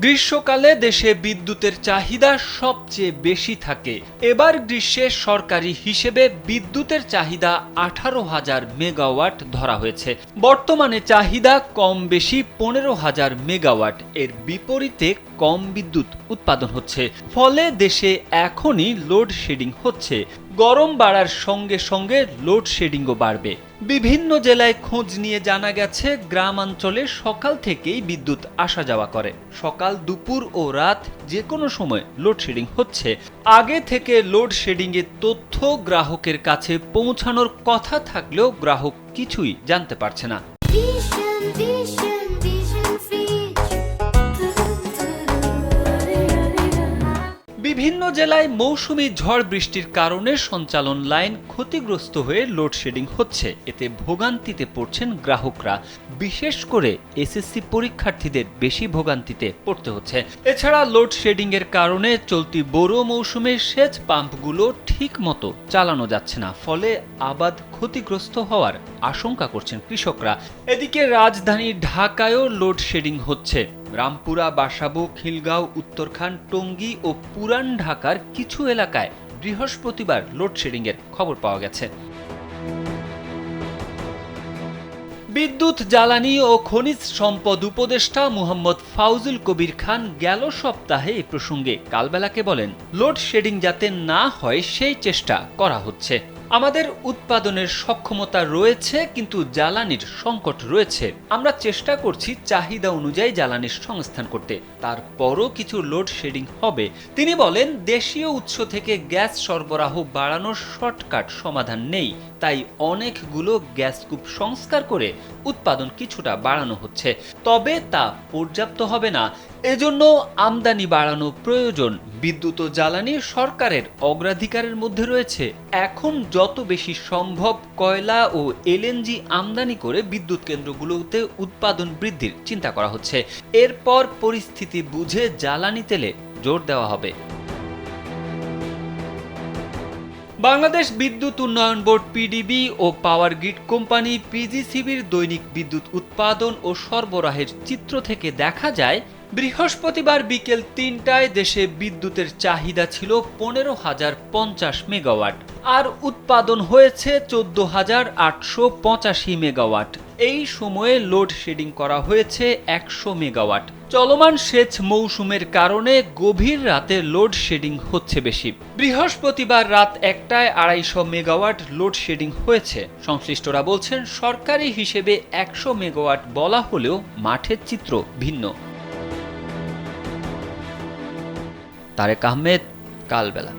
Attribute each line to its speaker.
Speaker 1: গ্রীষ্মকালে দেশে বিদ্যুতের চাহিদা সবচেয়ে বেশি থাকে। এবার গ্রীষ্মে সরকারি হিসেবে বিদ্যুতের চাহিদা 18,000 মেগাওয়াট ধরা হয়েছে। বর্তমানে চাহিদা কম বেশি 15,000 মেগাওয়াট। এর বিপরীতে কম বিদ্যুৎ উৎপাদন হচ্ছে, ফলে দেশে এখনই লোডশেডিং হচ্ছে। গরম বাড়ার সঙ্গে সঙ্গে লোডশেডিংও বাড়বে। বিভিন্ন জেলায় খোঁজ নিয়ে জানা গেছে, গ্রামাঞ্চলে সকাল থেকেই বিদ্যুৎ আসা যাওয়া করে। সকাল, দুপুর ও রাত যে কোনো সময় লোডশেডিং হচ্ছে। আগে থেকে লোডশেডিংয়ের তথ্য গ্রাহকের কাছে পৌঁছানোর কথা থাকলেও গ্রাহক কিছুই জানতে পারছে না। বিভিন্ন জেলায় মৌসুমি ঝড় বৃষ্টির কারণে সঞ্চালন লাইন ক্ষতিগ্রস্ত হয়ে লোডশেডিং হচ্ছে। এতে ভোগান্তিতে পড়ছেন গ্রাহকরা। বিশেষ করে এসএসসি পরীক্ষার্থীদের বেশি ভোগান্তিতে পড়তে হচ্ছে। এছাড়া লোডশেডিং এর কারণে চলতি বোরো মৌসুমে সেচ পাম্পগুলো ঠিক মতো চালানো যাচ্ছে না, ফলে আবাদ ক্ষতিগ্রস্ত হওয়ার আশঙ্কা করছেন কৃষকরা। এদিকে রাজধানী ঢাকায়ও লোডশেডিং হচ্ছে। রামপুরা, বাসাবো, খিলগাঁও, উত্তরখান, টঙ্গী ও পুরান ঢাকার কিছু এলাকায় বৃহস্পতিবার লোডশেডিংয়ের খবর পাওয়া গেছে। বিদ্যুৎ, জ্বালানি ও খনিজ সম্পদ উপদেষ্টা মুহাম্মদ ফাউজুল কবির খান গেল সপ্তাহে এ প্রসঙ্গে কালবেলাকে বলেন, লোডশেডিং যাতে না হয় সেই চেষ্টা করা হচ্ছে। আমাদের উৎপাদনের সক্ষমতা রয়েছে, কিন্তু জ্বালানির সংকট রয়েছে। আমরা চেষ্টা করছি চাহিদা অনুযায়ী জ্বালানির সংস্থান করতে। তারপরও কিছু লোডশেডিং হবে। তিনি বলেন, দেশীয় উৎস থেকে গ্যাস সরবরাহ বাড়ানোর শর্টকাট সমাধান নেই, তাই অনেকগুলো গ্যাস কূপ সংস্কার করে উৎপাদন কিছুটা বাড়ানো হচ্ছে। তবে তা পর্যাপ্ত হবে না, এজন্য আমদানি বাড়ানো প্রয়োজন। বিদ্যুৎ ও জ্বালানি সরকারের অগ্রাধিকারের মধ্যে রয়েছে। এখন যত বেশি সম্ভব কয়লা ও এলএনজি আমদানি করে বিদ্যুৎ কেন্দ্রগুলোতে উৎপাদন বৃদ্ধির চিন্তা করা হচ্ছে। এরপর পরিস্থিতি বুঝে জ্বালানি তেলে জোর দেওয়া হবে। বাংলাদেশ বিদ্যুৎ উন্নয়ন বোর্ড পিডিবি ও পাওয়ার গ্রিড কোম্পানি পিজিসিবির দৈনিক বিদ্যুৎ উৎপাদন ও সরবরাহের চিত্র থেকে দেখা যায়, বৃহস্পতিবার বিকেল ৩টায় দেশে বিদ্যুতের চাহিদা ছিল 15,050 মেগাওয়াট, আর উৎপাদন হয়েছে 14,885 মেগাওয়াট। এই সময়ে লোডশেডিং করা হয়েছে 100 মেগাওয়াট। চলমান সেচ মৌসুমের কারণে গভীর রাতে লোডশেডিং হচ্ছে বেশি। বৃহস্পতিবার রাত 1টায় 250 মেগাওয়াট লোডশেডিং হয়েছে। সংশ্লিষ্টরা বলছেন, সরকারি হিসেবে 100 মেগাওয়াট বলা হলেও মাঠের চিত্র ভিন্ন। তারেক আহমেদ, কালবেলা।